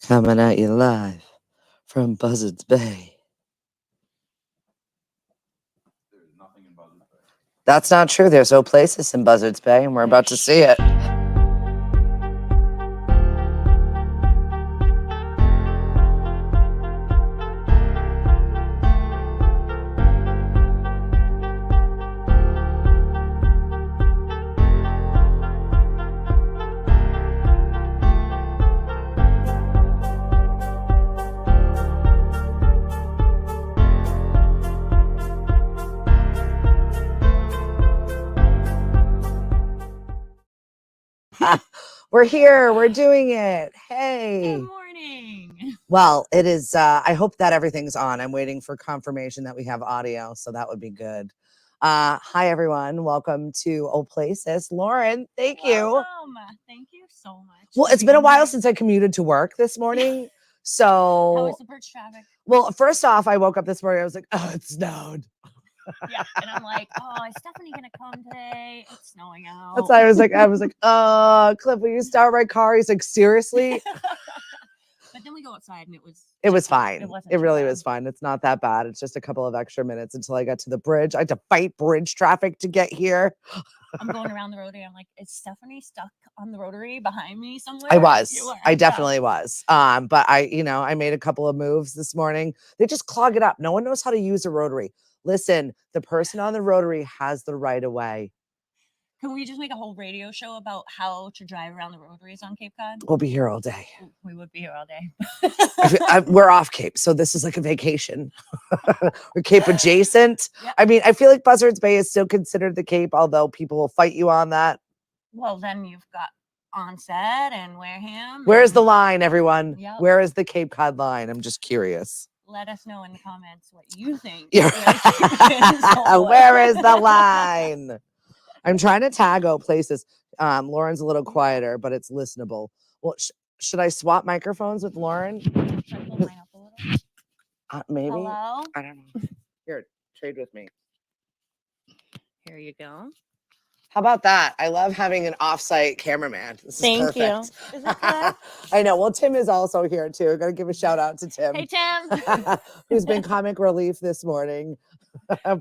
Coming at you live from Buzzards Bay. There's nothing in Buzzards Bay. That's not true. There's Oplaysis in Buzzards Bay, and we're about to see it. We're here. We're doing it. Hey. Good morning. Well, it is. I hope that everything's on. I'm waiting for confirmation that we have audio, so that would be good. Hi, everyone. Welcome to Oplaysis. Lauren, thank you. Welcome. Thank you so much. Well, it's been a while since I commuted to work this morning. So, How was the bridge traffic? Well, first off, I woke up this morning. I was like, oh, it snowed. Yeah, and I'm like, oh, is Stephanie gonna come today? It's snowing out. That's why I was like, Cliff, will you start my car? He's like, seriously? But then we go outside and it was fine. It really bad. was fine. It's not that bad. It's just a couple of extra minutes until I got to the bridge. I had to fight bridge traffic to get here. I'm going around the rotary. I'm like, is Stephanie stuck on the rotary behind me somewhere? I was. You were. I definitely was. But I made a couple of moves this morning. They just clog it up. No one knows how to use a rotary. Listen, the person on the rotary has the right of way. Can we just make a whole radio show about how to drive around the rotaries on Cape Cod? We'll be here all day. We would be here all day. We're off Cape, so this is like a vacation. We're Cape adjacent. Yep. I mean, I feel like Buzzards Bay is still considered the Cape, although people will fight you on that. Well, then you've got Onset and Wareham. Where's the line, everyone? Yep. Where is the Cape Cod line? I'm just curious. Let us know in the comments what you think. Yeah. Where is the line? I'm trying to tag Oplaysis. Lauren's a little quieter, but it's listenable. Well, should I swap microphones with Lauren? Should I pull mine up a little? Maybe. Hello? I don't know. Here, trade with me. Here you go. How about that? I love having an off-site cameraman. This is Thank you. perfect. Is that good? I know. Well, Tim is also here too. Got to give a shout out to Tim. Hey, Tim. Who's been comic relief this morning.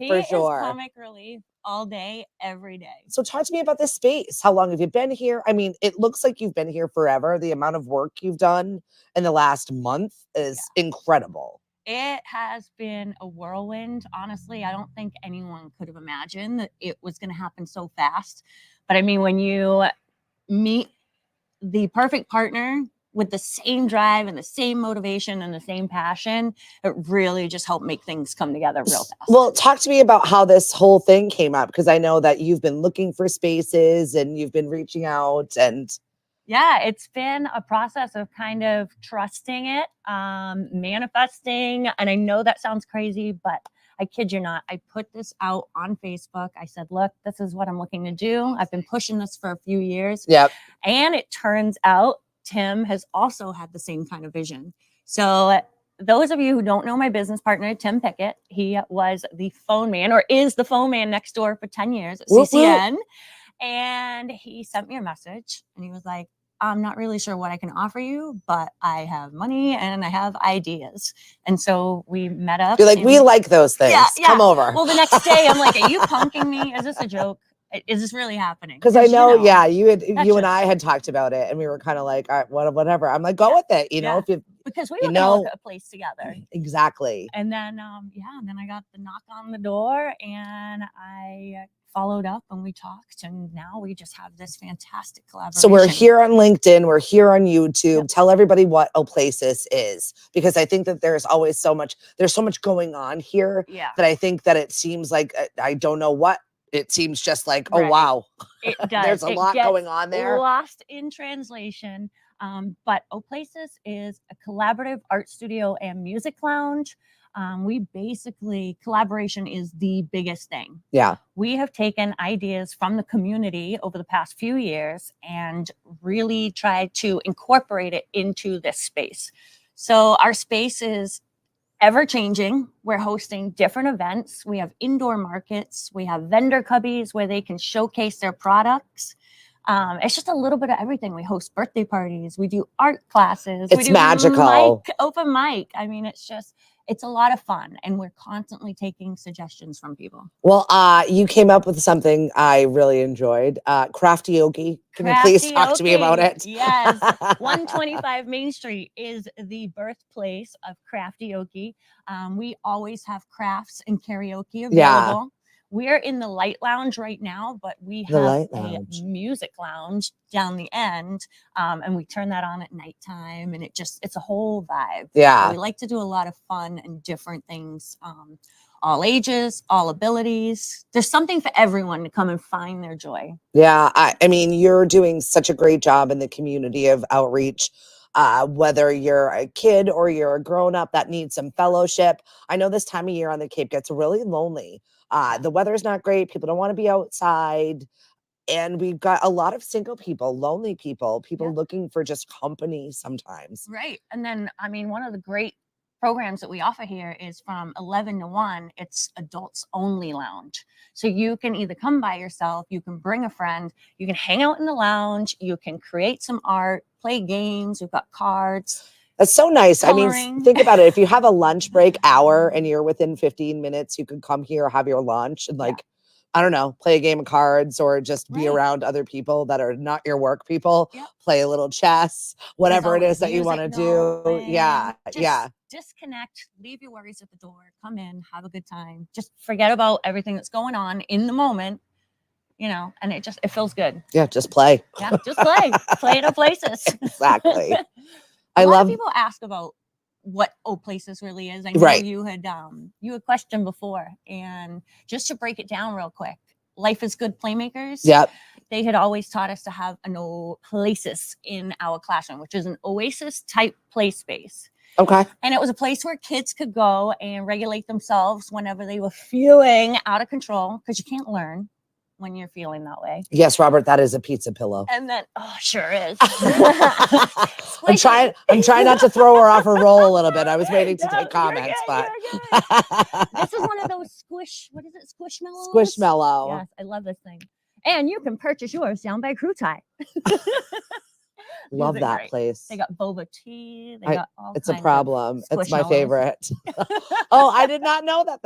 He For is sure. comic relief all day, every day. So talk to me about this space. How long have you been here? I mean, it looks like you've been here forever. The amount of work you've done in the last month is incredible. It has been a whirlwind. Honestly, I don't think anyone could have imagined that it was going to happen so fast. But I mean, when you meet the perfect partner with the same drive and the same motivation and the same passion, it really just helped make things come together real fast. Well, talk to me about how this whole thing came up, because I know that you've been looking for spaces and you've been reaching out and... Yeah, it's been a process of kind of trusting it, manifesting. And I know that sounds crazy, but I kid you not. I put this out on Facebook. I said, look, this is what I'm looking to do. I've been pushing this for a few years. Yep. And it turns out Tim has also had the same kind of vision. So those of you who don't know my business partner, Tim Pickett, he was the phone man, or is the phone man next door for 10 years at CCN. And he sent me a message and he was like, I'm not really sure what I can offer you, but I have money and I have ideas. And so we met up. You're like, we like those things. Yeah. Come over. Well, the next day I'm like, are you punking me? Is this a joke? Is this really happening? Because I know, you and I had talked about it and we were kind of like, all right, whatever. I'm like, go with it. You know, if you, because we were going to look at a place together. Exactly. And then, and then I got the knock on the door and I followed up and we talked, and now we just have this fantastic collaboration. So we're here on LinkedIn, we're here on YouTube. Yep. Tell everybody what Oplaysis is, because I think that there's always so much going on here that I think that it seems like, I don't know what, it seems just like, oh, wow. It does. There's a lot going on there. Lost in translation. But Oplaysis is a collaborative art studio and music lounge. We basically, collaboration is the biggest thing. Yeah. We have taken ideas from the community over the past few years and really tried to incorporate it into this space. So our space is ever changing. We're hosting different events. We have indoor markets. We have vendor cubbies where they can showcase their products. It's just a little bit of everything. We host birthday parties, we do art classes, we It's do magical. open mic. I mean, it's a lot of fun, and we're constantly taking suggestions from people. Well, you came up with something I really enjoyed. Crafty. Can you please talk to me about it? Yes. 125 Main Street is the birthplace of Crafty. We always have crafts and karaoke available. Yeah. We're in the light lounge right now, but we The have light a lounge. music lounge down the end, and we turn that on at nighttime, and it's a whole vibe. Yeah. So we like to do a lot of fun and different things, all ages, all abilities. There's something for everyone to come and find their joy. Yeah, I mean, you're doing such a great job in the community of outreach. Whether you're a kid or you're a grown up that needs some fellowship. I know this time of year on the Cape gets really lonely. The weather's not great. People don't want to be outside. And we've got a lot of single people, lonely people looking for just company sometimes. Right. And then, I mean, one of the great programs that we offer here is from 11 to 1. It's adults only lounge. So you can either come by yourself, you can bring a friend, you can hang out in the lounge, you can create some art, play games. We've got cards. That's so nice. Coloring. I mean, think about it. If you have a lunch break hour and you're within 15 minutes, you could come here, have your lunch, and I don't know, play a game of cards or just be around other people that are not your work people. Yep. Play a little chess, whatever it is that you want to do. Going. Yeah. Disconnect, leave your worries at the door, come in, have a good time. Just forget about everything that's going on in the moment, and it feels good. Yeah, just play. Yeah, just play. Play at Oplaysis. Exactly. A lot of people ask about what Oplaysis really is. I know you had questioned before, and just to break it down real quick, Life is Good Playmakers. Yep. They had always taught us to have an Oplaysis in our classroom, which is an oasis type play space. Okay. And it was a place where kids could go and regulate themselves whenever they were feeling out of control, because you can't learn when you're feeling that way. Yes, Robert, that is a pizza pillow. And then, sure is. I'm trying not to throw her off her roll a little bit. I was waiting to take comments, but this is one of those Squishmallows. Squishmallow. Yes, I love this thing. And you can purchase yours down by Crew Tie. Love that great. place. They got boba tea. They got all It's a problem. It's my favorite. I did not know that.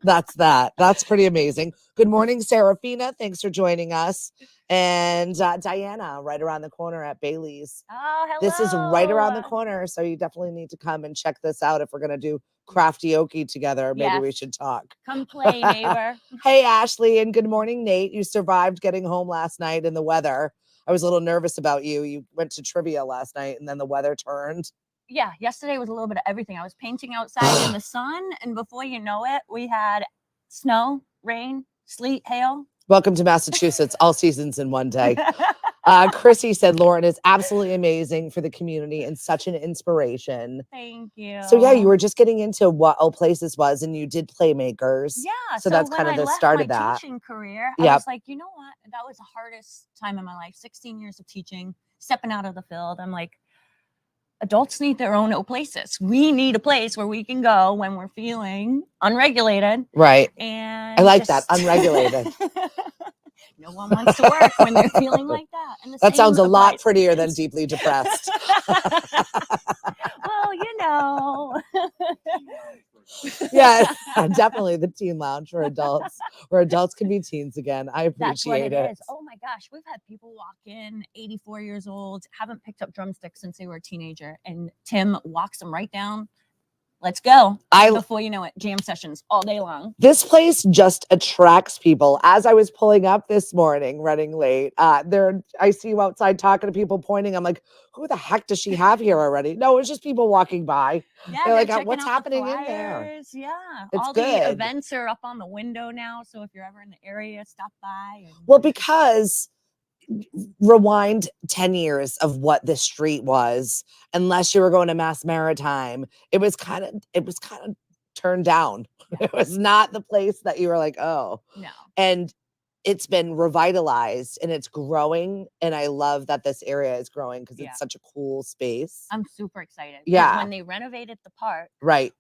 That's pretty amazing. Good morning, Serafina. Thanks for joining us. And Diana, right around the corner at Bailey's. Oh, hello. This is right around the corner, so you definitely need to come and check this out. If we're gonna do Crafty together, maybe we should talk. Come play, neighbor. Hey, Ashley, and good morning, Nate. You survived getting home last night in the weather. I was a little nervous about you. You went to trivia last night and then the weather turned. Yeah, yesterday was a little bit of everything. I was painting outside in the sun, and before you know it, we had snow, rain, sleet, hail. Welcome to Massachusetts, all seasons in one day. Chrissy said Lauren is absolutely amazing for the community and such an inspiration. Thank you. So yeah, you were just getting into what Oplaysis was, and you did Playmakers. Yeah. So that's kind of the start of that. Teaching career, I was like, you know what? That was the hardest time in my life. 16 years of teaching, stepping out of the field. I'm like, adults need their own Oplaysis. We need a place where we can go when we're feeling unregulated. Right. And I like that, unregulated. No one wants to work when they're feeling like that. And that sounds a lot prettier than deeply depressed. Well, Yeah, definitely the teen lounge for adults, where adults can be teens again. I appreciate That's what it it. is. Oh my gosh, we've had people walk in, 84 years old, haven't picked up drumsticks since they were a teenager, and Tim walks them right down. Let's go. Before you know it, jam sessions all day long. This place just attracts people. As I was pulling up this morning, running late, I see you outside talking to people, pointing. I'm like, who the heck does she have here already? No, it's just people walking by. Yeah, they're like, what's happening in there? Yeah, it's all good. The events are up on the window now, so if you're ever in the area, stop by. Well, because rewind 10 years of what this street was, unless you were going to Mass Maritime, it was kind of turned down. Yeah. It was not the place that you were like, oh no. And it's been revitalized and it's growing, and I love that this area is growing because it's such a cool space. I'm super excited. Yeah, when they renovated the park,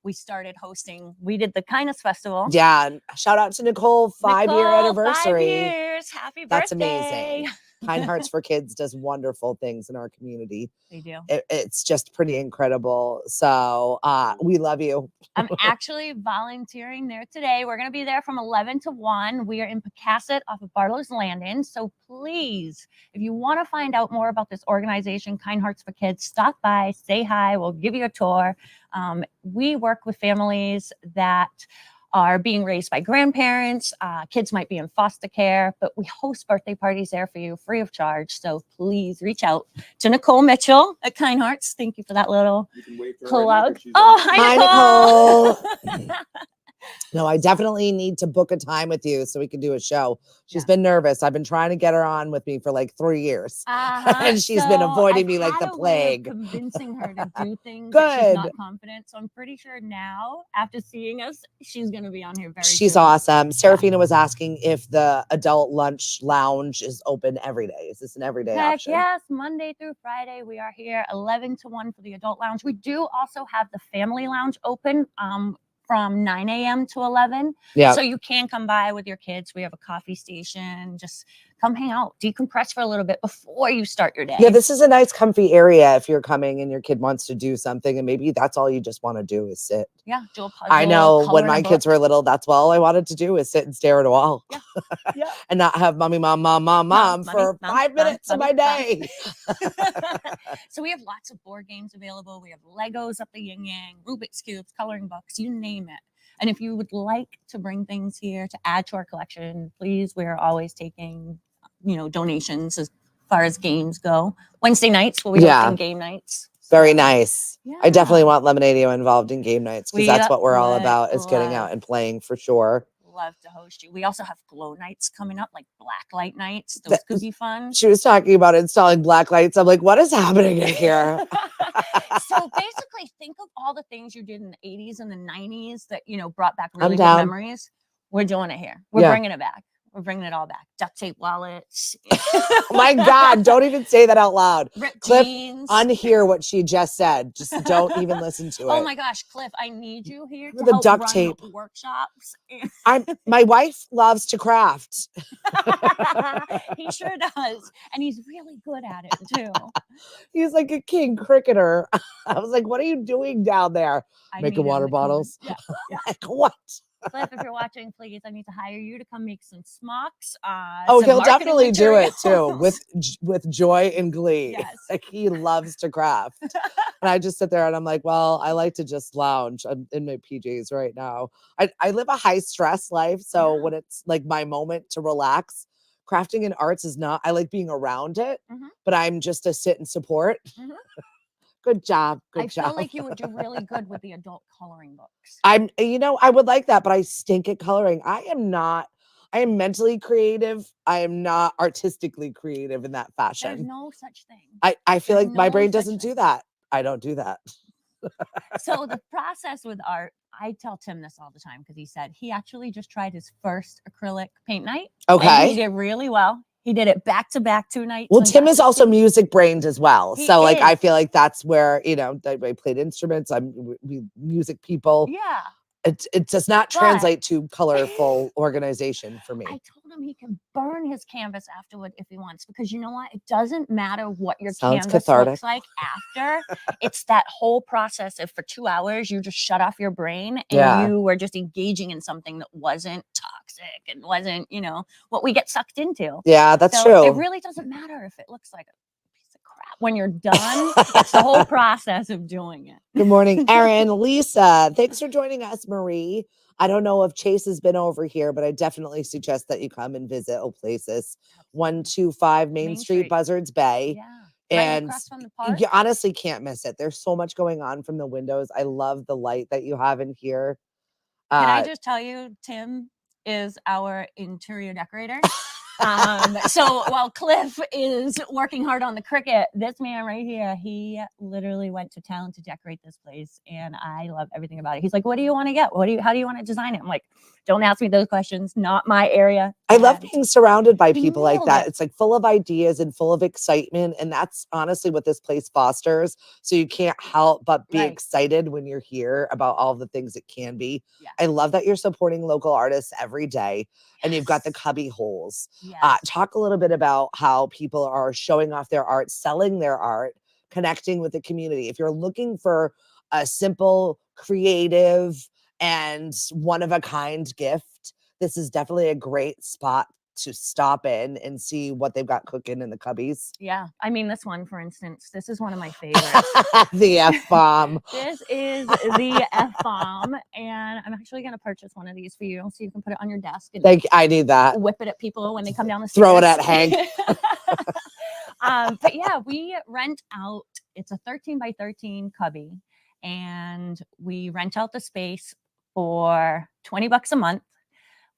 we started hosting. We did the Kindness Festival. Yeah, and shout out to Nicole, 5-year anniversary. 5 years. Happy birthday. That's amazing. Kind Hearts for Kids does wonderful things in our community. They do. It's just pretty incredible. So we love you. I'm actually volunteering there today. We're going to be there from 11 to 1. We are in Pecasset off of Barlow's Landing. So please, if you want to find out more about this organization, Kind Hearts for Kids, stop by, say hi. We'll give you a tour. We work with families that are being raised by grandparents. Kids might be in foster care, but we host birthday parties there for you free of charge. So please reach out to Nicole Mitchell at Kind Hearts. Thank you for that little You can wait for her right now, plug. but she's Oh, on. hi, Nicole. No, I definitely need to book a time with you so we can do a show. She's Yeah. been nervous. I've been trying to get her on with me for like 3 years. And she's been avoiding me like the plague. Convincing her to do things that she's Good. not confident. So I'm pretty sure now, after seeing us, she's going to be on here very She's soon. awesome. Serafina was asking if the adult lunch lounge is open every day. Is this an everyday Heck option? yes, Monday through Friday, we are here 11 to 1 for the adult lounge. We do also have the family lounge open from 9 a.m. to 11. Yeah. So you can come by with your kids. We have a coffee station. Just come hang out, decompress for a little bit before you start your day. Yeah, this is a nice comfy area if you're coming and your kid wants to do something and maybe that's all you just want to do is sit. Yeah, do a puzzle, I know color when in a my kids book. were little, that's all I wanted to do is sit and stare at a wall. Yeah. Yeah. And not have mommy, mom for 5 minutes of my day. So we have lots of board games available. We have Legos up the yin yang, Rubik's Cubes, coloring books, you name it. And if you would like to bring things here to add to our collection, please, we're always taking, donations as far as games go. Wednesday nights, we'll be hosting game nights. Very So, nice. yeah. I definitely want Lemonadio involved in game nights because that's what we're all about is getting out and playing for sure. Love to host you. We also have glow nights coming up, like black light nights. Those could be fun. She was talking about installing black lights. I'm like, what is happening in here? So basically, think of all the things you did in the 80s and the 90s that, brought back really good down. memories. We're doing it here. We're bringing it back. We're bringing it all back. Duct tape wallets. Oh my God, don't even say that out loud. Ripped Cliff, jeans. unhear what she just said. Just don't even listen to it. Oh my gosh, Cliff, I need you here to The help duct run tape. workshops. My wife loves to craft. He sure does. And he's really good at it too. He's like a king cricketer. I was like, what are you doing down there? Making water bottles? Yeah. Like, what? Cliff, if you're watching, please, I need to hire you to come make some smocks. Oh, some he'll marketing definitely do it too materials. with joy and glee. Yes. Like he loves to craft. And I just sit there and I'm like, well, I like to just lounge. I'm in my PJs right now. I live a high stress life. So when it's like my moment to relax, crafting and arts is not, I like being around it, but I'm just a sit and support. Good job. Good job. I feel like you would do really good with the adult coloring books. I would like that, but I stink at coloring. I am mentally creative. I am not artistically creative in that fashion. There's no such thing. I feel There's like my no brain such doesn't thing. do that. I don't do that. So the process with art, I tell Tim this all the time because he said he actually just tried his first acrylic paint night. Okay. And he did really well. He did it back to back 2 nights. Well, Tim is also music brained as well. He So like, I is. feel like that's where, I played instruments. We music people. Yeah. It does not But- translate to colorful organization for me. I told him he can burn his canvas afterward if he wants, because you know what? It doesn't matter what your Sounds canvas cathartic. looks like after. It's that whole process of for 2 hours, you just shut off your brain and you were just engaging in something that wasn't toxic and wasn't, what we get sucked into. Yeah, that's So true. It really doesn't matter if it looks like a piece of crap. When you're done, it's the whole process of doing it. Good morning, Erin, Lisa. Thanks for joining us, Marie. I don't know if Chase has been over here, but I definitely suggest that you come and visit Oplaysis, 125 Main Street, Buzzards Bay. Yeah. And right across from the park. you honestly can't miss it. There's so much going on from the windows. I love the light that you have in here. Can I just tell you, Tim is our interior decorator. So while Cliff is working hard on the cricket, this man right here, he literally went to town to decorate this place, and I love everything about it. He's like, "What do you want to get? How do you want to design it?" I'm like, "Don't ask me those questions. Not my area. I love And being surrounded by you people like nailed that. it. It's like full of ideas and full of excitement. And that's honestly what this place fosters. So you can't help but be Right. excited when you're here about all the things it can be. Yeah. I love that you're supporting local artists every day. And you've got the Yes. cubby holes. Yes. Talk a little bit about how people are showing off their art, selling their art, connecting with the community. If you're looking for a simple, creative, and one of a kind gift, this is definitely a great spot to stop in and see what they've got cooking in the cubbies. Yeah. I mean, this one, for instance, this is one of my favorites. The F-bomb. This is the F-bomb. And I'm actually going to purchase one of these for you so you can put it on your desk and I need that. whip it at people when they come down the Throw it stairs. at Hank. But yeah, we rent out, it's a 13 by 13 cubby. And we rent out the space for $20 a month.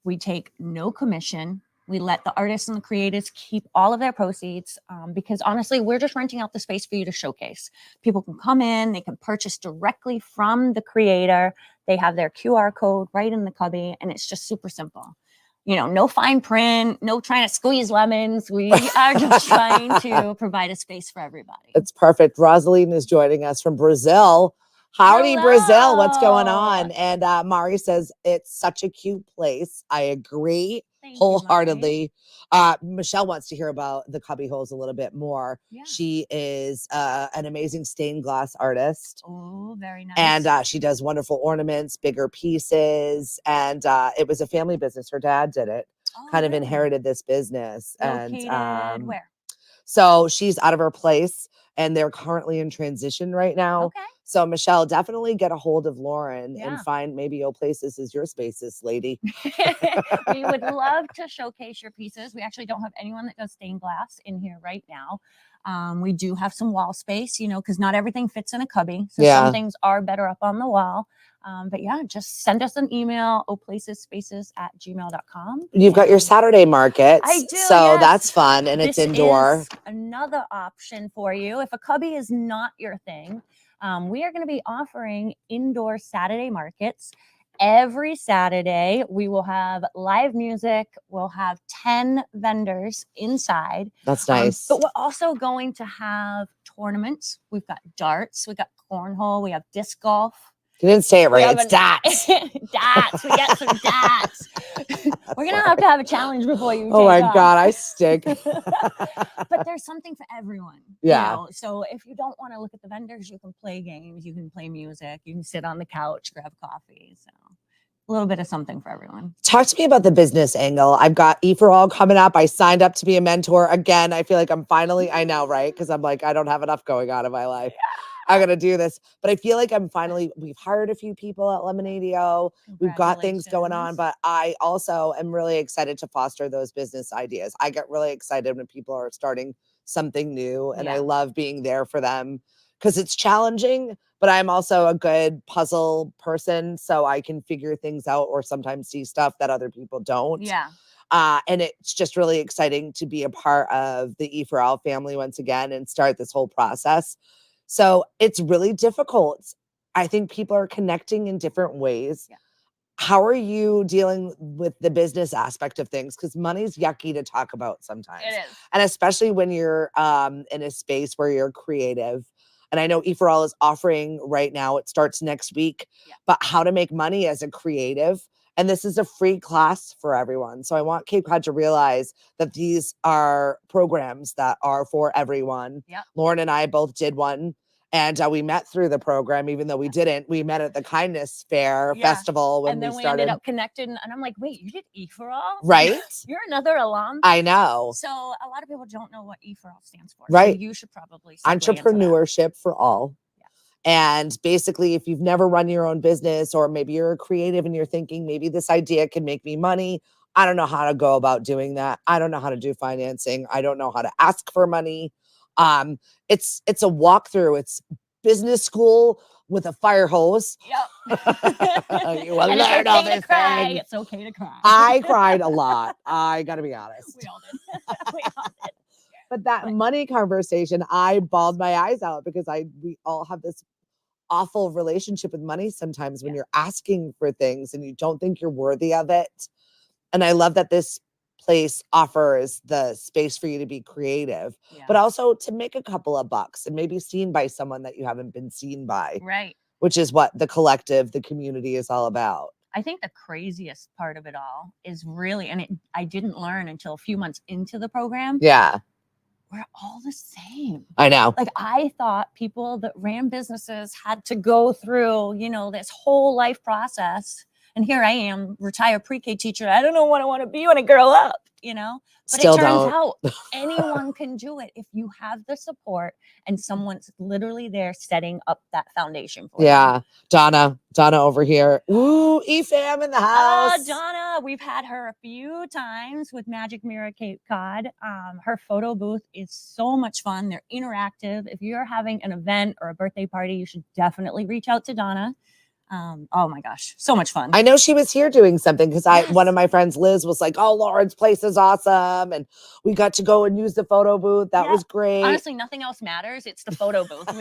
We take no commission. We let the artists and the creatives keep all of their proceeds because honestly, we're just renting out the space for you to showcase. People can come in, they can purchase directly from the creator. They have their QR code right in the cubby, and it's just super simple. You know, no fine print, no trying to squeeze lemons. We are just trying to provide a space for everybody. It's perfect. Rosaline is joining us from Brazil. Howdy, Brazil. What's going Hello. on? And Mari says it's such a cute place. I agree Thank you, Mari. wholeheartedly. Michelle wants to hear about the cubby holes a little bit more. Yeah. She is an amazing stained glass artist. Oh, very nice. And she does wonderful ornaments, bigger pieces. And it was a family business. Her dad did it, kind of really? inherited this business. Located And where? so she's out of her place and they're currently in transition right now. Okay. So Michelle, definitely get a hold of Lauren Yeah. and find maybe Oplaysis is your spaces, lady. We would love to showcase your pieces. We actually don't have anyone that does stained glass in here right now. We do have some wall space, you know, because not everything fits in a cubby. So Yeah. some things are better up on the wall. But yeah, just send us an email, oplaysspaces@gmail.com. You've got your Saturday markets. I do, So yes. that's fun. And it's This indoor. is another option for you. If a cubby is not your thing, we are going to be offering indoor Saturday markets. Every Saturday, we will have live music. We'll have 10 vendors inside. That's nice. But we're also going to have tournaments. We've got darts. We've got cornhole. We have disc golf. You didn't say it We right. have It's dots. Dots. We got some dots. We're going to have a challenge before you Oh take my off. God, I stink. But there's something for everyone. Yeah. You know? So if you don't want to look at the vendors, you can play games, you can play music, you can sit on the couch, grab coffee. So a little bit of something for everyone. Talk to me about the business angle. I've got E for All coming up. I signed up to be a mentor again. I feel like I'm finally, I know, right? Because I'm like, I don't have enough going on in my life. I'm going to do this. But I feel like we've hired a few people at Lemonade.io. We've got things going on, but I also am really excited to foster those business ideas. I get really excited when people are starting something new, and I love being there for them because it's challenging, but I'm also a good puzzle person, so I can figure things out or sometimes see stuff that other people don't. Yeah. And it's just really exciting to be a part of the E for All family once again and start this whole process. So it's really difficult. I think people are connecting in different ways. Yeah. How are you dealing with the business aspect of things? Because money's yucky to talk about sometimes. It is. And especially when you're in a space where you're creative. And I know E for All is offering right now, it starts next week, but how to make money as a creative. And this is a free class for everyone. So I want Cape Cod to realize that these are programs that are for everyone. Yep. Lauren and I both did one. And we met through the program, even though we didn't. We met at the Kindness Fair Festival when and then we we started. ended up connected. And I'm like, wait, you did E for All? Right? You're another alum. I know. So a lot of people don't know what E for All stands for. Right. So you should probably segue into that. Entrepreneurship for all. And basically, if you've never run your own business, or maybe you're a creative and you're thinking maybe this idea can make me money, I don't know how to go about doing that. I don't know how to do financing. I don't know how to ask for money. It's a walkthrough. It's business school with a fire hose. Yep. You will And learn it's all okay this to cry. thing. It's okay to cry. I cried a lot. I got to be honest. We all did. We all did. But that money conversation, I bawled my eyes out because we all have this awful relationship with money sometimes when you're asking for things and you don't think you're worthy of it. And I love that this place offers the space for you to be creative, Yeah. but also to make a couple of bucks and maybe seen by someone that you haven't been seen by, Right. which is what the collective, the community is all about. I think the craziest part of it all is really, and I didn't learn until a few months into the program. Yeah. We're all the same. I know. Like, I thought people that ran businesses had to go through, this whole life process. And here I am, retired pre-K teacher. I don't know what I want to be when I grow up, But Still it turns don't. out anyone can do it if you have the support and someone's literally there setting up that foundation for you. Yeah. Donna over here. Ooh, EFAM in the house. Donna, we've had her a few times with Magic Mirror Cape Cod. Her photo booth is so much fun. They're interactive. If you're having an event or a birthday party, you should definitely reach out to Donna. Oh my gosh, so much fun. I know she was here doing something because Yes. one of my friends, Liz, was like, "Oh, Lauren's place is awesome," and we got to go and use the photo booth. That was great. Honestly, nothing else matters. It's the photo booth.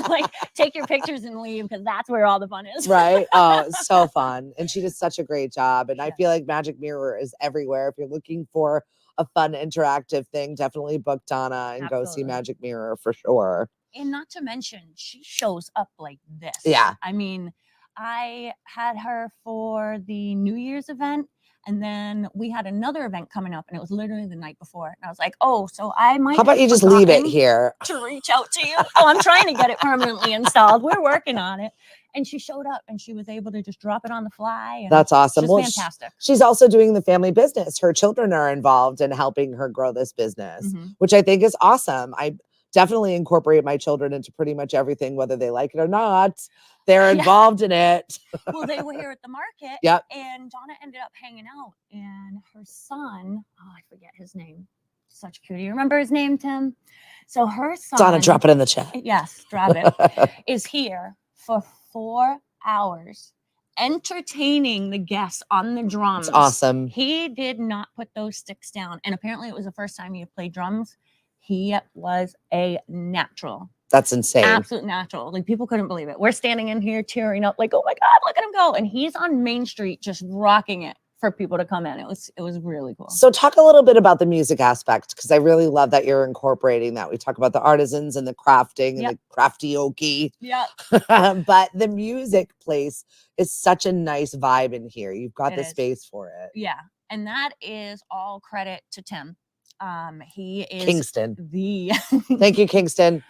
Like, take your pictures and leave because that's where all the fun is. Right? Oh, it's so fun, and she did such a great job. And I Yeah. feel like Magic Mirror is everywhere. If you're looking for a fun interactive thing, definitely book Donna and go see Absolutely. Magic Mirror for sure. And not to mention, she shows up like this. Yeah. I mean, I had her for the New Year's event, and then we had another event coming up, and it was literally the night before. And I was like, "Oh, so I might." How about have you just leave it forgotten here? to reach out to you? Oh, I'm trying to get it permanently installed. We're working on it. And she showed up, and she was able to just drop it on the fly. And That's awesome. She's Well, fantastic. she's also doing the family business. Her children are involved in helping her grow this business, Mhm. which I think is awesome. I definitely incorporate my children into pretty much everything, whether they like it or not. They're Yeah. involved in it. Well, they were here at the market. Yep. And Donna ended up hanging out, and her son, I forget his name. Such a cutie. You remember his name, Tim? So her son, Donna, drop it in the chat. Yes, drop it. Is here for 4 hours entertaining the guests on the drums. It's awesome. He did not put those sticks down. And apparently it was the first time he had played drums. He was a natural. That's insane. Absolute natural. Like, people couldn't believe it. We're standing in here tearing up like, oh my God, look at him go. And he's on Main Street just rocking it for people to come in. It was really cool. So talk a little bit about the music aspect, because I really love that you're incorporating that. We talk about the artisans and the crafting and the crafty-okie. Yeah. But the music place is such a nice vibe in here. You've got the space for it. Yeah. And that is all credit to Tim. He is Kingston. Thank you, Kingston.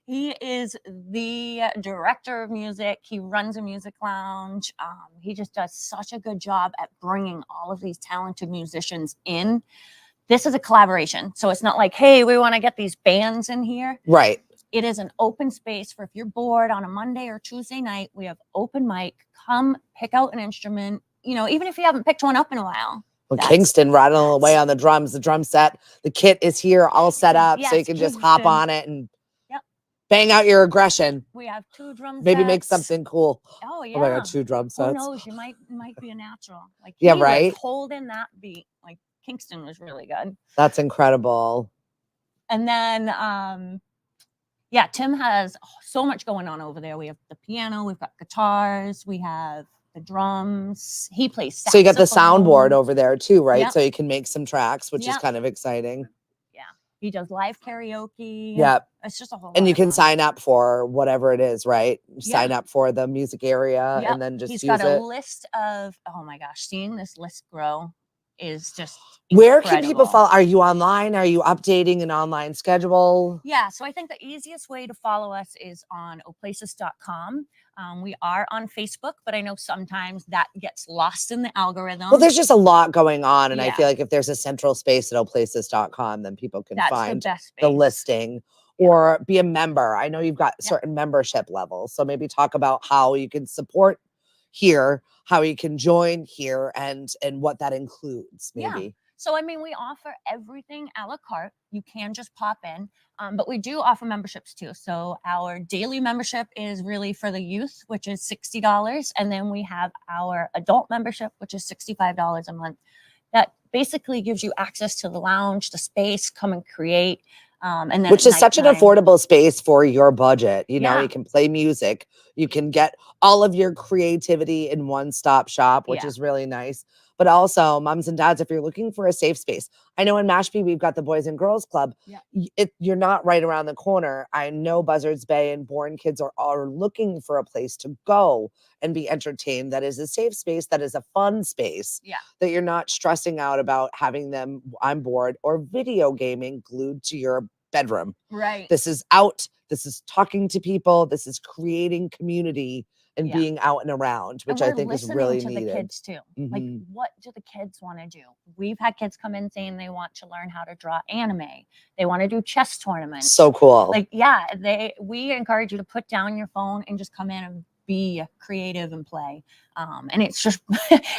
He is the director of music. He runs a music lounge. He just does such a good job at bringing all of these talented musicians in. This is a collaboration. So it's not like, hey, we want to get these bands in here. Right. It is an open space for if you're bored on a Monday or Tuesday night, we have open mic. Come pick out an instrument, even if you haven't picked one up in a while. Well, Kingston riding away on the drums, the drum set, the kit is here all set up. Yes, so you can just hop Kingston. on it and bang out your aggression. We have 2 drum sets. Maybe make something cool. Oh, yeah. Oh my God, 2 drum sets. Who knows? You might be a natural. Like, yeah, he right. was holding that beat. Like, Kingston was really good. That's incredible. And then, Tim has so much going on over there. We have the piano, we've got guitars, we have the drums. He plays saxophone. So you got the soundboard over there too, right? Yep. So you can make some tracks, which is kind of exciting. Yeah. He does live karaoke. Yep. It's just a whole And lot you of can fun. sign up for whatever it is, right? Yeah. Sign up for the music area Yep. and then just He's use got a it. list of, oh my gosh, seeing this list grow is just Where can people incredible. follow? Are you online? Are you updating an online schedule? Yeah, so I think the easiest way to follow us is on Oplaysis.com. We are on Facebook, but I know sometimes that gets lost in the algorithm. Well, there's just a lot going on. And I Yeah. feel like if there's a central space at Oplaysis.com, then people can That's find the best the space. listing or be a member. I know you've got certain membership levels. So maybe talk about how you can support here, how you can join here, and what that includes, maybe. Yeah. So, I mean, we offer everything a la carte. You can just pop in, but we do offer memberships too. So our daily membership is really for the youth, which is $60. And then we have our adult membership, which is $65 a month. That basically gives you access to the lounge, the space, come and create. And then Which is such an nighttime- affordable space for your budget. You know, Yeah. you can play music, you can get all of your creativity in one-stop shop, which Yeah. is really nice. but also moms and dads, if you're looking for a safe space. I know in Mashpee, we've got the Boys and Girls Club. Yeah. You're not right around the corner. I know Buzzards Bay and Bourne kids are looking for a place to go and be entertained. That is a safe space. That is a fun space. Yeah. That you're not stressing out about having them on board or video gaming glued to your bedroom. Right. This is out. This is talking to people. This is creating community and being out and around, which I think is really to needed. The kids too. Like, what do the kids want to do? We've had kids come in saying they want to learn how to draw anime. They want to do chess tournaments. So cool. Like, we encourage you to put down your phone and just come in and be creative and play. And it's just,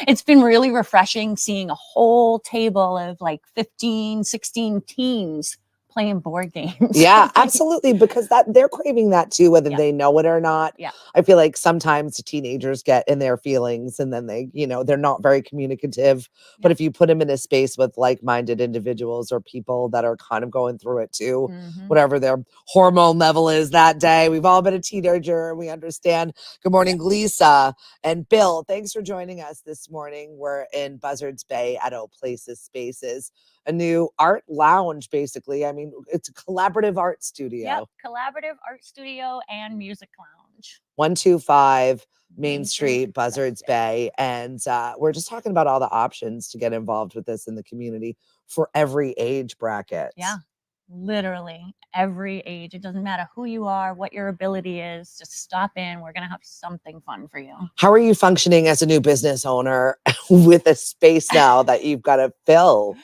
it's been really refreshing seeing a whole table of like 15, 16 teens playing board games. Yeah, absolutely. Because they're craving that too, whether they know it or not. Yeah. I feel like sometimes the teenagers get in their feelings and then they, they're not very communicative. But if you put them in a space with like-minded individuals or people that are kind of going through it too, whatever their hormone level is that day, we've all been a teenager and we understand. Good morning, Lisa and Bill. Thanks for joining us this morning. We're in Buzzards Bay at Oplaysis Spaces, a new art lounge, basically. I mean, it's a collaborative art studio. Yep, collaborative art studio and music lounge. 125 Main Street, Buzzards Bay. And we're just talking about all the options to get involved with this in the community for every age bracket. Yeah, literally every age. It doesn't matter who you are, what your ability is, just stop in. We're going to have something fun for you. How are you functioning as a new business owner with a space now that you've got to fill?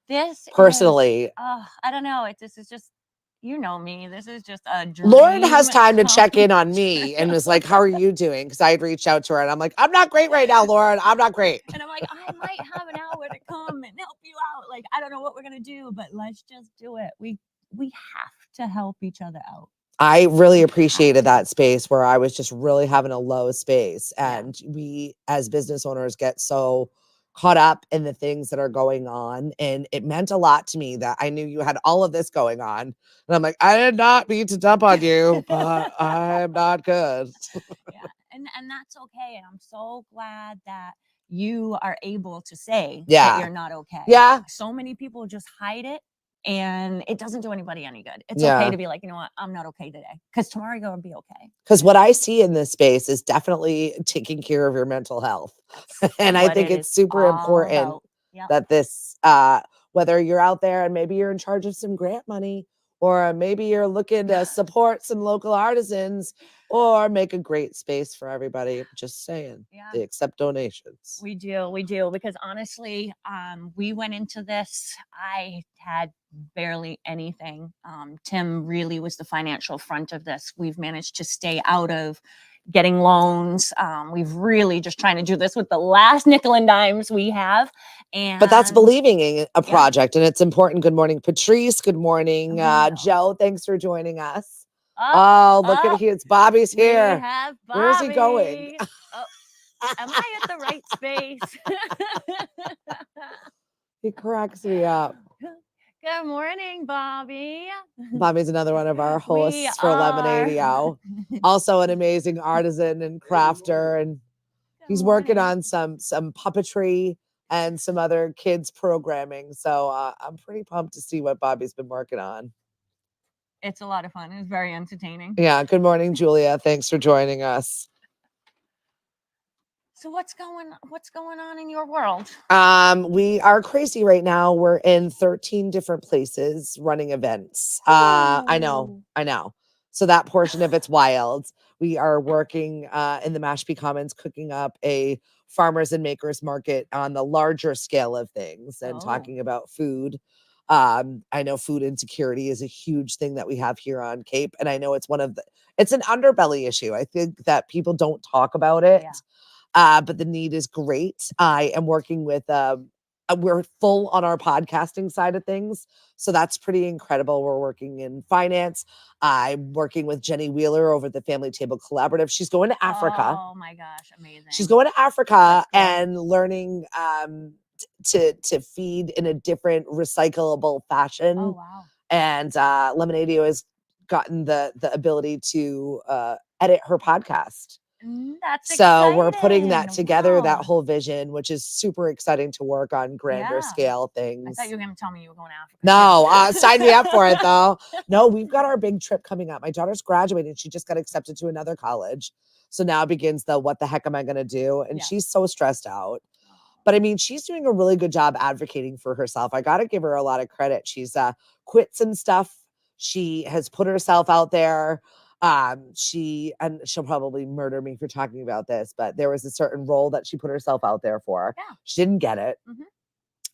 This personally, I don't know. This is just, you know me. This is just a dream. Lauren has time to check in on me and was like, how are you doing? Because I had reached out to her and I'm like, I'm not great right now, Lauren. I'm not great. And I'm like, I might have an hour to come and help you out. Like, I don't know what we're going to do, but let's just do it. We have to help each other out. I really appreciated that space where I was just really having a low space. And we, as business owners, get so caught up in the things that are going on. And it meant a lot to me that I knew you had all of this going on. And I'm like, I did not mean to dump on you, but I'm not good. And that's okay. And I'm so glad that you are able to say that you're not okay. Yeah. So many people just hide it. And it doesn't do anybody any good. It's okay to be like, you know what, I'm not okay today. Because tomorrow you're going to be okay. Because what I see in this space is definitely taking care of your mental health. And I think it's super important that this, whether you're out there and maybe you're in charge of some grant money, or maybe you're looking to support some local artisans or make a great space for everybody. Just saying, they accept donations. We do. Because honestly, we went into this, I had barely anything. Tim really was the financial front of this. We've managed to stay out of getting loans. We've really just trying to do this with the last nickel and dimes we have. But that's believing in a project, and it's important. Good morning, Patrice. Good morning, Joe. Thanks for joining us. Look at here. It's Bobby's here. Bobby. Where's he going? Am I at the right space? He cracks me up. Good morning, Bobby. Bobby's another one of our hosts for Lemonade-o. Also an amazing artisan and crafter, and he's working on some puppetry and some other kids programming. So I'm pretty pumped to see what Bobby's been working on. It's a lot of fun. It's very entertaining. Yeah. Good morning, Julia. Thanks for joining us. So what's going on in your world? We are crazy right now. We're in 13 different places running events. I know. So that portion of it's wild. We are working in the Mashpee Commons, cooking up a farmers and makers market on the larger scale of things and talking about food. I know food insecurity is a huge thing that we have here on Cape. And I know it's it's an underbelly issue. I think that people don't talk about it. But the need is great. I am working with, we're full on our podcasting side of things. So that's pretty incredible. We're working in finance. I'm working with Jenny Wheeler over at the Family Table Collaborative. She's going to Africa. Oh my gosh, amazing. She's going to Africa and learning to feed in a different recyclable fashion. Oh, wow. And Lemonade-o has gotten the ability to edit her podcast. That's So we're putting that exciting. together, that Wow. whole vision, which is super exciting to work on grander Yeah. scale I things. thought you were going to tell me you were going to Africa. No, sign me up for it though. No, we've got our big trip coming up. My daughter's graduating. She just got accepted to another college. So now begins the what the heck am I going to do? And Yeah. she's so stressed out. But I mean, she's doing a really good job advocating for herself. I got to give her a lot of credit. She's quit some stuff. She has put herself out there. And she'll probably murder me for talking about this, but there was a certain role that she put herself out there for. Yeah. She didn't get it. Mhm.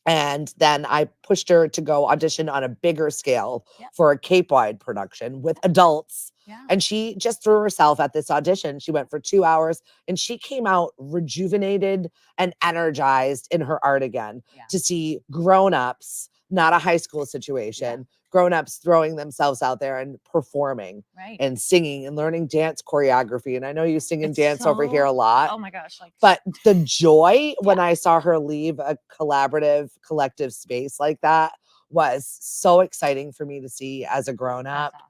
And then I pushed her to go audition on a bigger scale Yep. for a Cape-wide production with adults. Yeah. And she just threw herself at this audition. She went for 2 hours and she came out rejuvenated and energized in her art again Yeah. to see grown-ups, not a high school situation, grown-ups throwing themselves out there and performing Right. and singing and learning dance choreography. And I know you sing and It's dance over here a so- lot. Oh my gosh. Like, But the joy when I saw her leave a collaborative, collective space like that was so exciting for me to see as a grown up. that's awesome.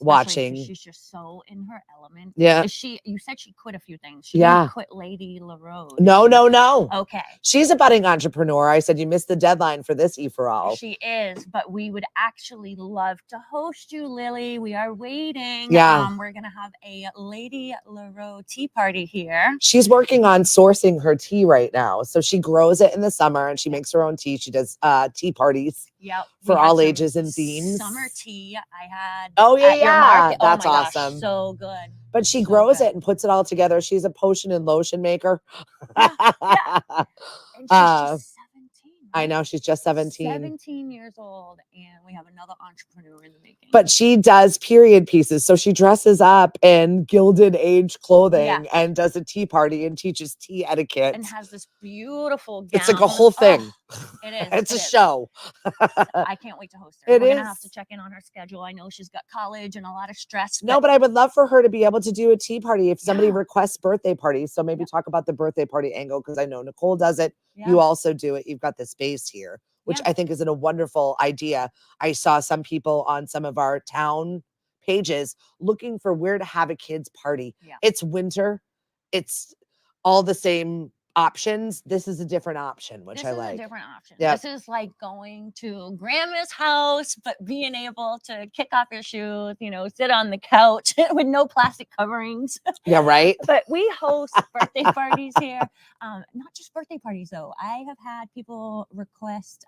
Especially 'cause watching. she's just so in her element. Yeah. You said she quit a few things. She Yeah. didn't quit Lady LaRoe. No. Okay. She's a budding entrepreneur. I said, you missed the deadline for this E for All. She is, but we would actually love to host you, Lily. We are waiting. Yeah. We're gonna have a Lady LaRoe tea party here. She's working on sourcing her tea right now. So she grows it in the summer and she makes her own tea. She does tea parties. Yep. For we had all some ages and themes. Summer tea I had Oh, yeah, at your yeah. market. That's oh my gosh, awesome. so good. But she So grows good. it and puts it all together. She's a potion and lotion maker. Yeah. And she's just 17. I know, she's just 17. 17 years old, and we have another entrepreneur in the making. But she does period pieces. So she dresses up in Gilded Age clothing and does a tea party and teaches tea etiquette. And has this beautiful gown. It's like a whole thing. It is. It's a show. I can't wait to host her. We're going to have to check in on her schedule. I know she's got college and a lot of stress. No, but I would love for her to be able to do a tea party if somebody Yeah. requests birthday parties. So maybe talk about the birthday party angle because I know Nicole does it. Yeah. You also do it. You've got the space here, which I think is a wonderful idea. I saw some people on some of our town pages looking for where to have a kids party. Yeah. It's winter. It's all the same options. This is a different option, which I like. This is a different option. Yep. This is like going to grandma's house, but being able to kick off your shoes, sit on the couch with no plastic coverings. Yeah, right. But we host birthday parties here. Not just birthday parties, though. I have had people request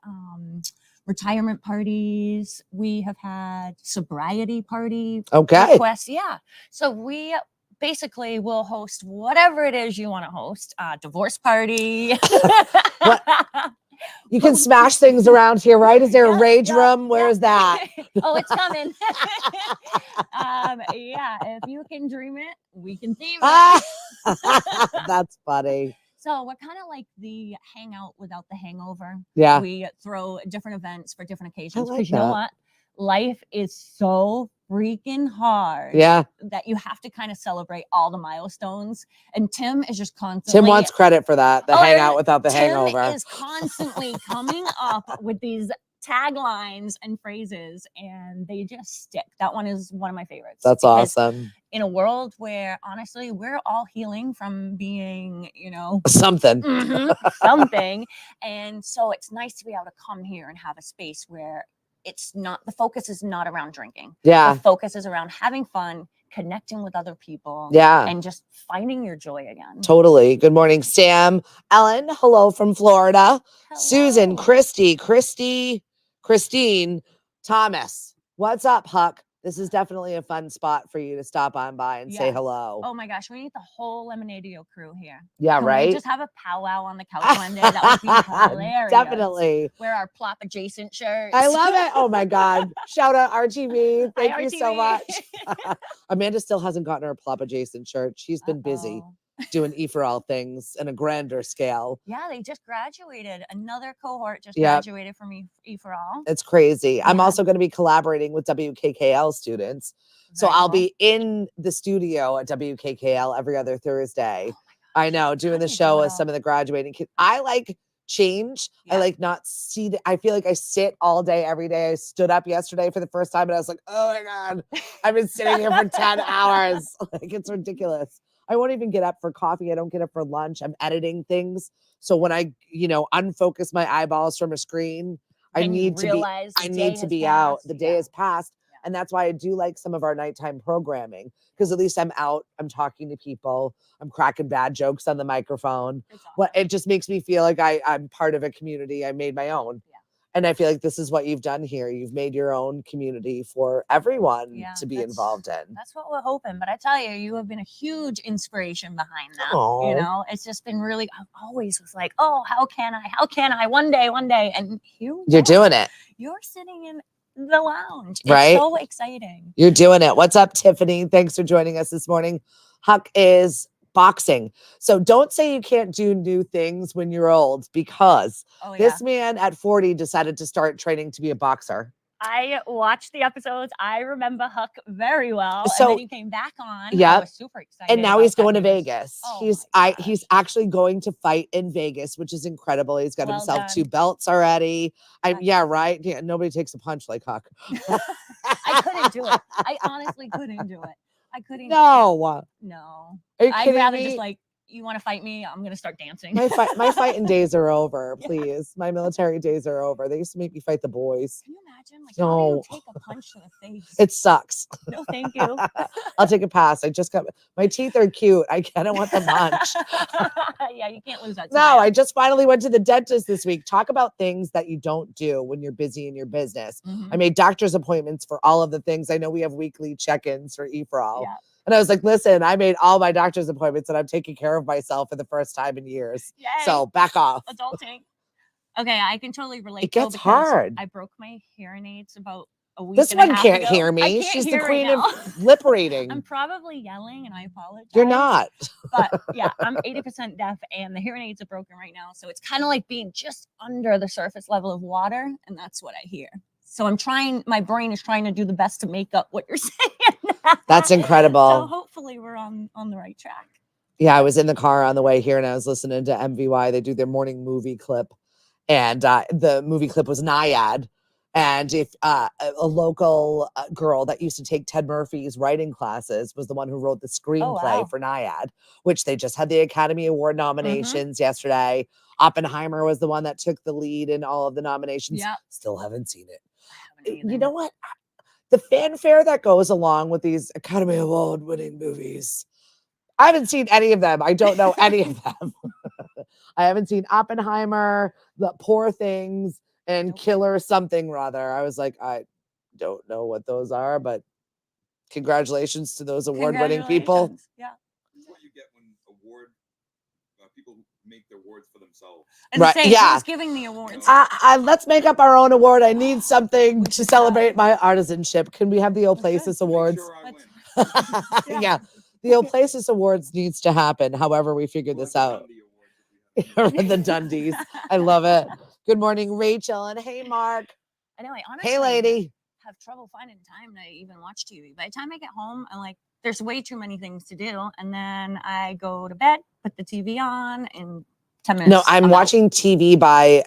retirement parties. We have had sobriety party requests. Yeah. So we basically will host whatever it is you want to host. Divorce party. You can smash things around here, right? Is there a rage room? Where's that? Oh, it's coming. Yeah, if you can dream it, we can theme it. That's funny. So we're kind of like the hangout without the hangover. Yeah. We throw different events for different occasions like because you know what? Life is so freaking hard. Yeah. That you have to kind of celebrate all the milestones. And Tim is just constantly. Tim wants credit for that. The hangout without the hangover. Tim is constantly coming up with these taglines and phrases, and they just stick. That one is one of my favorites. That's awesome. In a world where honestly we're all healing from being, something. Something. And so it's nice to be able to come here and have a space where it's not, the focus is not around drinking. Yeah. The focus is around having fun, connecting with other people. Yeah. And just finding your joy again. Totally. Good morning, Sam. Ellen, hello from Florida. Hello. Susan, Christine, Thomas. What's up, Huck? This is definitely a fun spot for you to stop on by and say hello. Oh my gosh, we need the whole Lemonadio crew here. Yeah, Can right? we just have a powwow on the couch one day? That would be hilarious. Definitely. Wear our plop adjacent shirts. I love it. Oh my God. Shout out RTV. Thank Hi, you so RTV. much. Amanda still hasn't gotten her plop adjacent shirt. She's been busy doing E for All things in a grander scale. Yeah, they just graduated. Another cohort just graduated from E for All. It's crazy. I'm also going to be collaborating with WKKL students. So I'll be in the studio at WKKL every other Thursday. I know, doing the show with some of the graduating kids. I like change. I like not see. I feel like I sit all day, every day. I stood up yesterday for the first time and I was like, oh my God, I've been sitting here for 10 hours. Like, it's ridiculous. I won't even get up for coffee. I don't get up for lunch. I'm editing things. So when I, unfocus my eyeballs from a screen, I Then you need to be realize the day has out. passed. The day has passed. Yeah. And that's why I do like some of our nighttime programming, because at least I'm out, I'm talking to people, I'm cracking bad jokes on the microphone. It's awesome. What it just makes me feel like I'm part of a community. I made my own. Yeah. And I feel like this is what you've done here. You've made your own community for everyone to be involved in. That's what we're hoping. But I tell you, you have been a huge inspiration behind that. Aw. It's just been really, I always was like, oh, how can I one day. And here we You're are. doing it. You're sitting in the lounge. Right? It's so exciting. You're doing it. What's up, Tiffany? Thanks for joining us this morning. Huck is boxing. So don't say you can't do new things when you're old, because this man at 40 decided to start training to be a boxer. I watched the episodes. I remember Huck very well. So, and then he came back on. Yeah. I was super excited. And now he's going to Vegas. Oh He's actually going to fight in Vegas, which is incredible. He's got himself 2 belts already. Right. Yeah, nobody takes a punch like Huck. I couldn't do it. I honestly couldn't do it. I couldn't. No. Are you I'd kidding rather me? just like, you want to fight me? I'm going to start dancing. My fighting days are over, please. My military days are over. They used to make me fight the boys. Can you imagine? Like, how do you take a punch to the face? It sucks. No, thank you. I'll take a pass. I just got my teeth are cute. I don't want the punch. Yeah, you can't lose that. No, I just finally went to the dentist this week. Talk about things that you don't do when you're busy in your business. I made doctor's appointments for all of the things. I know we have weekly check-ins for EFRAL. Yeah. And I was like, listen, I made all my doctor's appointments and I'm taking care of myself for the first time in years. Yay. So back off. Adulting. Okay, I can totally relate. It gets hard. I broke my hearing aids about a week. This and a one half can't ago. hear me. I can't She's hear the queen right of lip reading. I'm probably yelling and I apologize. You're not. But yeah, I'm 80% deaf and the hearing aids are broken right now. So it's kind of like being just under the surface level of water. And that's what I hear. So my brain is trying to do the best to make up what you're saying. That's incredible. So hopefully we're on the right track. Yeah, I was in the car on the way here and I was listening to MVY. They do their morning movie clip. And the movie clip was Naiad. And if a local girl that used to take Ted Murphy's writing classes was the one who wrote the screenplay for Naiad, which they just had the Academy Award nominations yesterday. Oppenheimer was the one that took the lead in all of the nominations. Yep. Still haven't seen it. You know what? The fanfare that goes along with these Academy Award winning movies. I haven't seen any of them. I don't know any of them. I haven't seen Oppenheimer, The Poor Things, and Killer something rather. I was like, I don't know what those are, but congratulations to those award-winning people. Yeah. That's what you get when people make their awards for themselves. And right. Who's giving the awards? Let's make up our own award. I need something to celebrate my artisanship. Can we have the Oplaysis Awards? Sure I win. Yeah. The Oplaysis Awards needs to happen. However, we figured this out. The Dundies. I love it. Good morning, Rachel. And hey, Mark. I know. I honestly hey, lady. Have trouble finding time to even watch TV. By the time I get home, I'm like, there's way too many things to do. And then I go to bed, put the TV on, and 10 minutes. No, I'm watching TV by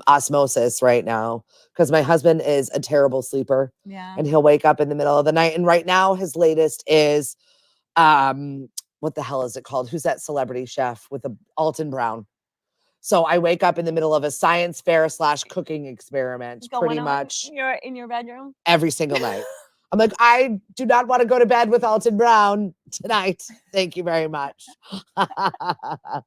osmosis right now because my husband is a terrible sleeper. Yeah. And he'll wake up in the middle of the night. And right now, his latest is, what the hell is it called? Who's that celebrity chef with the Alton Brown? So I wake up in the middle of a science fair / cooking experiment, pretty much. You're in your bedroom? Every single night. I'm like, I do not want to go to bed with Alton Brown tonight. Thank you very much. I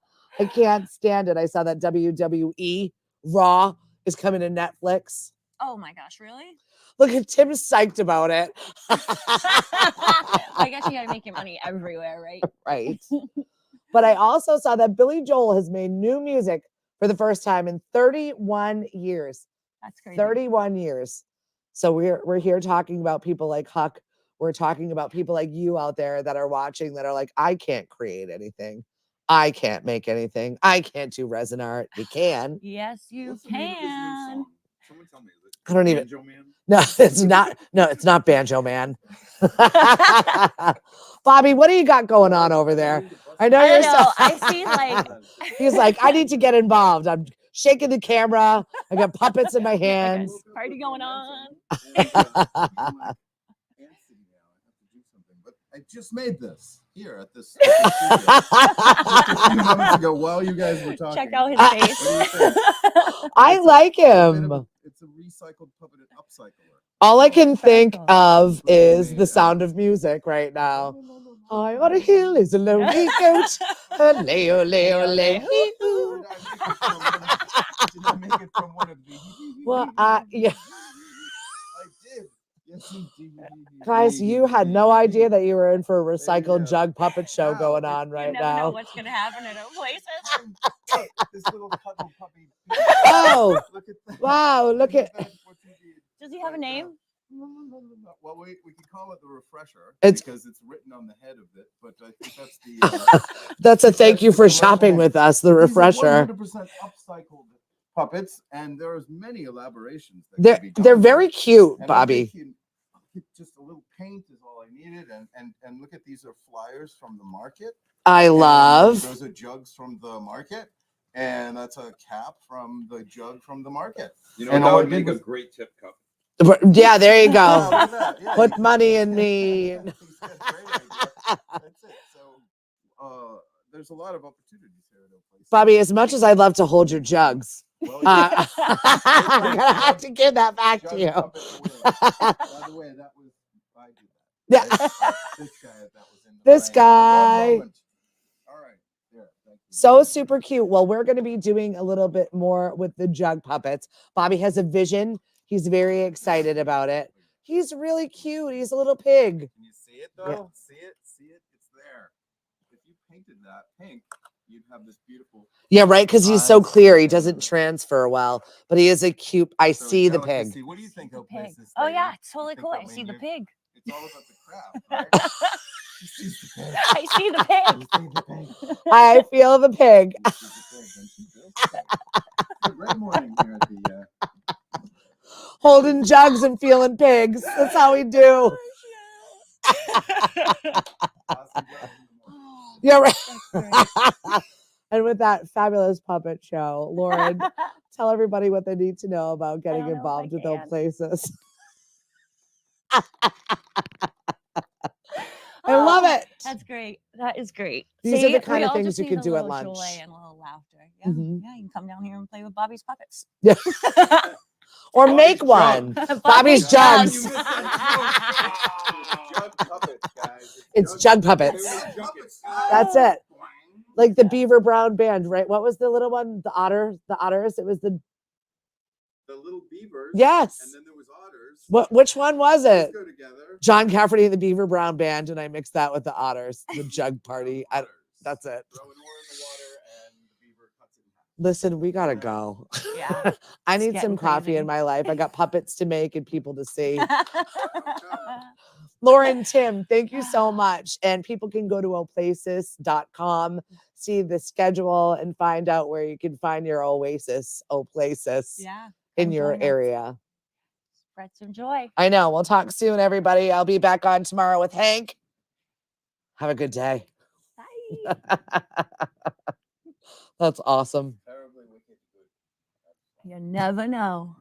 can't stand it. I saw that WWE Raw is coming to Netflix. Oh my gosh, really? Look at Tim's psyched about it. I guess you gotta make your money everywhere, right? Right. But I also saw that Billy Joel has made new music for the first time in 31 years. That's crazy. 31 years. So we're here talking about people like Huck. We're talking about people like you out there that are watching that are like, I can't create anything. I can't make anything. I can't do resin art. You can. Yes, you What's the name of this new can. song? Someone tell me. Is it I don't even. Banjo Man? No, it's not. No, it's not Banjo Man. Bobby, what do you got going on over there? I know you're so. I see like. He's like, I need to get involved. I'm shaking the camera. I got puppets in my hands. Party going on. I just made this here at this studio just a few moments ago while you guys were talking. Check out his What do you face. think? I like him. It's a recycled puppet upcycler. All I can think Circle. of is the Sound of Music right now. High on a hill is a lonely goat. Ole, ole, ole. Did I make it from one of the? Well, yeah. I did. Yes, indeed. Guys, you had no idea that you were in for a There you recycled go. jug puppet show Wow, going it- on You right never know now. what's gonna happen at Oplaysis. Look, this little cuddle puppy. Oh, Look at that. wow, look at- That's what you need. Does he have a name? No. Well, we can call it the refresher It's- because it's written on the head of it. But I think that's the. That's a thank you That's for the shopping name. with us, the These are refresher. 100% upcycled puppets, and there's many elaborations. That They're can be they're done. very cute, And I Bobby. think just a little paint is all I needed, and look at these are flyers from the market. I And love. those are jugs from the market, and that's a cap from the jug from the market. You know, And that all I would did make a was- great tip cup. Yeah, there you Yeah, go. look at that. Yeah, Put you- money in me. He's got a great idea. That's it. So there's a lot of opportunities here at Oplaysis. Bobby, as much as I'd love to hold your jugs, Well, I'm gonna have to give that back to Jug you. puppet away. By the way, that was I did that. Yeah. Right? This guy that was in the This frame for one guy. moment. All right. There. Thank you. So super cute. Well, we're going to be doing a little bit more with the jug puppets. Bobby has a vision. He's very excited about it. He's really cute. He's a little pig. Can you see it though? Yeah. See it? See it? It's there. If you painted that pink, you'd have this beautiful. Yeah, right. Because he's so Eyes. clear. He doesn't transfer well, but he is a cute. I So see the delicacy. pig. What do you think, The pig. Oplaysis? Oh lady? yeah, it's totally think cool. that I see when the you- pig. It's all about the craft, right? She sees the pig. I see the pig. You see the pig. I feel the pig. You see the pig, and she feels the pig. It's a great morning here at the. Holding jugs and feeling pigs. That's how we do. Awesome job in the morning. Yeah, right. That's great. And with that fabulous puppet show, Lauren, tell everybody what they need to know about getting don't know if I involved with can. Oplaysis. I love Oh, it. That's great. That is great. These are See, the kind we of all things just you need could a do at little lunch. Joy and a little laughter. Yeah, Mhm. yeah. You can come down here and play with Bobby's puppets. Yeah. Or Bobby's make jug. one. Bobby's Bobby's jugs. jugs. You missed that joke. Jug puppets, guys. It's jug puppets. Jug puppets, guys. That's it. Like the Beaver Brown Band, right? What was the little one? The otter? The otters? It was the The little beavers. Yes. And then there was otters. which one was Those it? go together. John Cafferty and the Beaver Brown Band, and I mixed that with the otters, the jug party. Otters. That's it. Throw an oar in the water and the beaver cuts it in half. Listen, we gotta go. Yeah. I It's need some getting coffee crazy. in my life. I got puppets to make and people to see. Lauren, Tim, thank you so much. And people can go to Oplaysis.com, see the schedule, and find out where you can find your Oplaysis Yeah. in come your join us. area. Spread some joy. I know. We'll talk soon, everybody. I'll be back on tomorrow with Hank. Have a good day. Bye. That's awesome. Terribly wicked good. You never know.